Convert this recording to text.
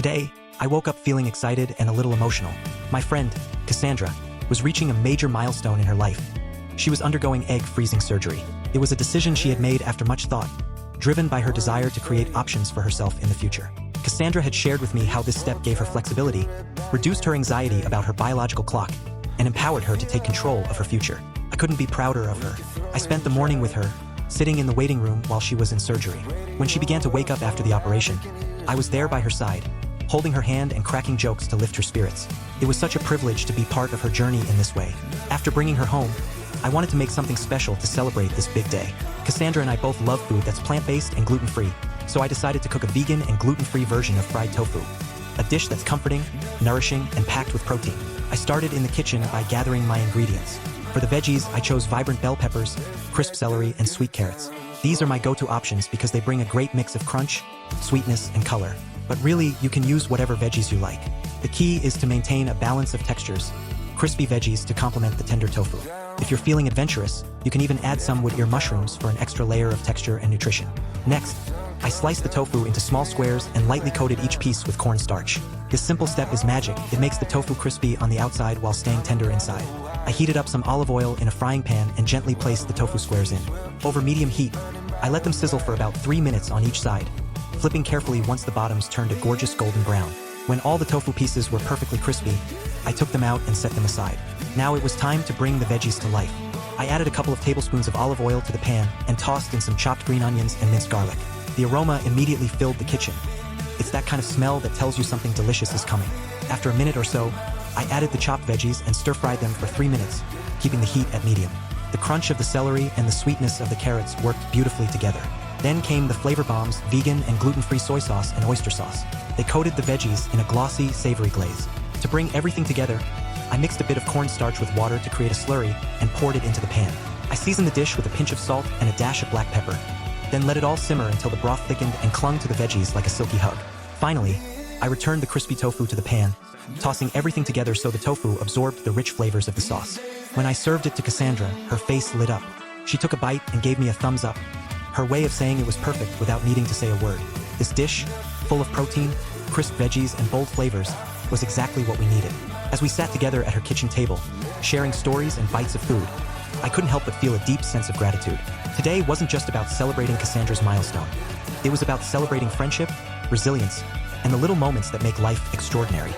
Today, I woke up feeling excited and a little emotional. My friend, Cassandra, was reaching a major milestone in her life. She was undergoing egg freezing surgery. It was a decision she had made after much thought, driven by her desire to create options for herself in the future. Cassandra had shared with me how this step gave her flexibility, reduced her anxiety about her biological clock, and empowered her to take control of her future. I couldn't be prouder of her. I spent the morning with her, sitting in the waiting room while she was in surgery. When she began to wake up after the operation, I was there by her side, holding her hand and cracking jokes to lift her spirits. It was such a privilege to be part of her journey in this way. After bringing her home, I wanted to make something special to celebrate this big day. Cassandra and I both love food that's plant-based and gluten-free, so I decided to cook a vegan and gluten-free version of fried tofu, a dish that's comforting, nourishing, and packed with protein. I started in the kitchen by gathering my ingredients. For the veggies, I chose vibrant bell peppers, crisp celery, and sweet carrots. These are my go-to options because they bring a great mix of crunch, sweetness, and color. But really, you can use whatever veggies you like. The key is to maintain a balance of textures, crispy veggies to complement the tender tofu. If you're feeling adventurous, you can even add some wood ear mushrooms for an extra layer of texture and nutrition. Next, I sliced the tofu into small squares and lightly coated each piece with cornstarch. This simple step is magic. It makes the tofu crispy on the outside while staying tender inside. I heated up some olive oil in a frying pan and gently placed the tofu squares in. Over medium heat, I let them sizzle for about 3 minutes on each side, flipping carefully once the bottoms turned a gorgeous golden brown. When all the tofu pieces were perfectly crispy, I took them out and set them aside. Now it was time to bring the veggies to life. I added a couple of tablespoons of olive oil to the pan and tossed in some chopped green onions and minced garlic. The aroma immediately filled the kitchen. It's that kind of smell that tells you something delicious is coming. After a minute or so, I added the chopped veggies and stir-fried them for 3 minutes, keeping the heat at medium. The crunch of the celery and the sweetness of the carrots worked beautifully together. Then came the flavor bombs, vegan and gluten-free soy sauce and oyster sauce. They coated the veggies in a glossy, savory glaze. To bring everything together, I mixed a bit of cornstarch with water to create a slurry and poured it into the pan. I seasoned the dish with a pinch of salt and a dash of black pepper, then let it all simmer until the broth thickened and clung to the veggies like a silky hug. Finally, I returned the crispy tofu to the pan, tossing everything together so the tofu absorbed the rich flavors of the sauce. When I served it to Cassandra, her face lit up. She took a bite and gave me a thumbs up, her way of saying it was perfect without needing to say a word. This dish, full of protein, crisp veggies, and bold flavors, was exactly what we needed. As we sat together at her kitchen table, sharing stories and bites of food, I couldn't help but feel a deep sense of gratitude. Today wasn't just about celebrating Cassandra's milestone. It was about celebrating friendship, resilience, and the little moments that make life extraordinary.